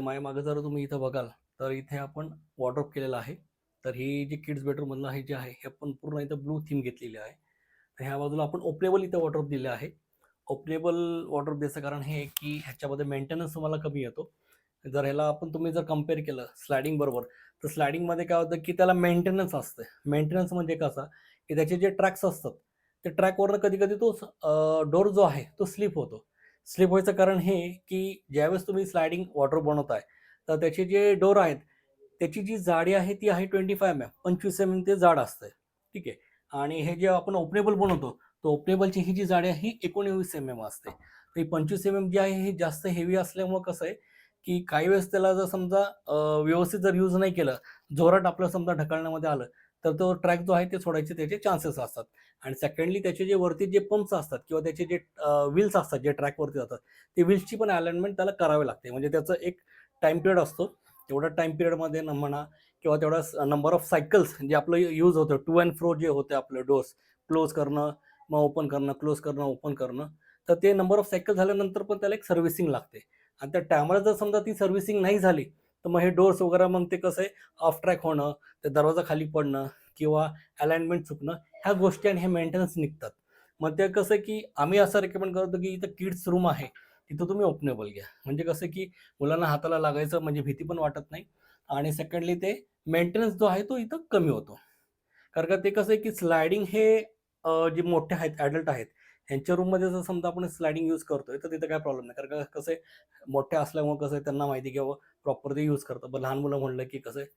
माझ्या मागे जर तुम्ही इथं बघाल तर इथे आपण वॉर्डरोब केलेला आहे. तर ही जी किड्स बेडरूममधलं आहे जे आहे हे आपण पूर्ण इथं ब्लू थीम घेतलेली आहे. तर ह्या बाजूला आपण ओपनेबल इथं वॉर्डरोब दिले आहे. ओपनेबल वॉर्डरोब द्यायचं कारण हे की ह्याच्यामध्ये मेंटेनन्स तुम्हाला कमी येतो. जर ह्याला तुम्ही जर कंपेअर केलं स्लायडिंग बरोबर, तर स्लायडिंगमध्ये काय होतं की त्याला मेंटेनन्स असतं. मेंटेनन्स म्हणजे कसा, की त्याचे जे ट्रॅक्स असतात, त्या ट्रॅकवरनं कधी-कधी तो डोर जो आहे तो स्लिप होतो. स्लिप व्हायचं कारण हे, की ज्यावेळेस तुम्ही स्लायडिंग वॉर्डरोब बनवताय, तर त्याचे जे डोर आहेत, त्याची जी जाडी आहे ती आहे 25 mm, 25 mm ते जाड असतं. ठीक आहे. आणि हे जे आपण ओपनेबल बनवतो, तर ओपनेबलची ही जी जाडी आहे ही 19 mm असते. तर ही 25 जी आहे ही जास्त हेवी असल्यामुळं कसं आहे, की काही वेळेस त्याला जर समजा व्यवस्थित जर यूज नाही केलं, जोरात आपलं समजा ढकलण्यामध्ये आलं, तर तो ट्रॅक जो आहे ते सोडायचे त्याचे चान्सेस असतात. आणि सेकंडली त्याचे जे वरती जे पंप्स असतात किंवा त्याचे जे व्हील्स असतात जे ट्रॅकवरती जातात, ते व्हील्सची पण अलाइनमेंट त्याला करावी लागते. म्हणजे त्याचं एक टाईम पिरियड असतो. तेवढ्या टाईम पिरियडमध्ये म्हणा किंवा तेवढा नंबर ऑफ सायकल्स जे आपलं यूज होतं टू अँड फ्रो जे होते आपलं डोर्स क्लोज करणं, मग ओपन करणं, क्लोज करणं, ओपन करणं. तर ते नंबर ऑफ सायकल झाल्यानंतर पण त्याला एक सर्व्हिसिंग लागते. आणि त्या टायमाला जर समजा ती सर्व्हिसिंग नाही झाली, तर मग हे डोर्स वगैरे मग ते कसं आहे ऑफ ट्रॅक होणं, ते दरवाजा खाली पडणं किंवा अलाइनमेंट चुकणं, ह्या गोष्टी आणि हे मेंटेनन्स निघतात. मग ते कसं की आम्ही असं रेकमेंड करतो की इथं किड्स रूम आहे, तिथं तुम्ही ओपनेबल घ्या. म्हणजे कसं की मुलांना हाताला लागायचं म्हणजे भीती पण वाटत नाही आणि सेकंडली ते मेंटेनन्स जो आहे तो इथं कमी होतो. कारण का ते कसं आहे की स्लायडिंग हे जे मोठे आहेत, ॲडल्ट आहेत, ह्यांच्या रूममध्ये जर समजा आपण स्लायडिंग यूज करतोय, तर तिथं काही प्रॉब्लेम नाही. कारण का कसं आहे, मोठे असल्यामुळं कसं आहे त्यांना माहिती आहे की बाबा प्रॉपर ते यूज करतात. पण लहान मुलं म्हणलं की कसं आहे,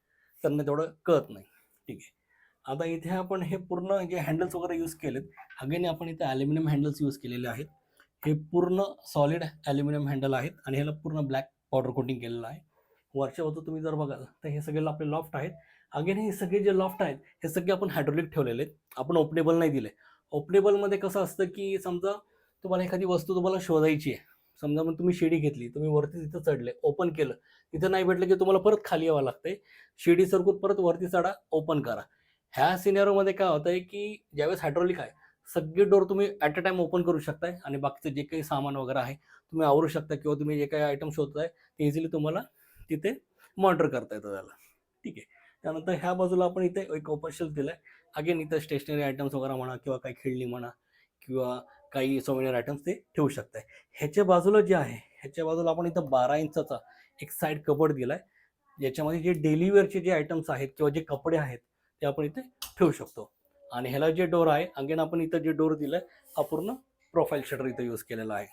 त्यांना तेवढं कळत नाही. ठीक आहे. आता इथे आपण हे पूर्ण जे हँडल्स वगैरे यूज केलेत, अगेन आपण इथे ॲल्युमिनियम हँडल्स यूज केलेले आहेत. हे पूर्ण सॉलिड ॲल्युमिनियम हँडल आहेत आणि ह्याला पूर्ण ब्लॅक पावडर कोटिंग केलेलं आहे. वरच्या बाजू तुम्ही जर बघाल, तर हे सगळे आपले लॉफ्ट आहेत. अगेन हे सगळे जे लॉफ्ट आहेत, हे सगळे आपण हायड्रॉलिक ठेवलेले आहेत. आपण ओपनेबल नाही दिले. ओपनेबलमध्ये कसं असतं, की समजा तुम्हाला एखादी वस्तू तुम्हाला शोधायची आहे. समजा मग तुम्ही शिडी घेतली, तुम्ही वरती तिथं चढले, ओपन केलं. तिथं नाही भेटलं, की तुम्हाला परत खाली यावं लागतंय. शिडी सरकून परत वरती चढा, ओपन करा. ह्या सिनेरिओमध्ये काय होतंय, की ज्यावेळेस हायड्रॉलिक आहे, सगळे डोर तुम्ही ॲट अ टाईम ओपन करू शकताय आणि बाकीचं जे काही सामान वगैरे आहे, तुम्ही आवरू शकता किंवा तुम्ही जे काही आयटम शोधताय, ते इझिली तुम्हाला तिथे मॉनिटर करता येतं त्याला. ठीक आहे. त्यानंतर ह्या बाजूला आपण इथे एक ओपन शेल्फ दिलाय. अगेन इथं स्टेशनरी आयटम्स वगैरे म्हणा किंवा काही खेळणी म्हणा किंवा काही सोव्हिनिअर आयटम्स ते ठेवू शकताय. ह्याच्या बाजूला जे आहे, ह्याच्या बाजूला आपण इथं 12 इंचाचा एक साइड कबर्ड दिलाय. ज्याच्यामध्ये जे डेली वेअरचे जे आयटम्स आहेत किंवा जे कपडे आहेत, ते आपण इथे ठेवू शकतो. आणि ह्याला जे डोर आहे, अगेन आपण इथं जे डोर दिलाय, हा पूर्ण प्रोफाइल शटर इथं यूज केलेला आहे.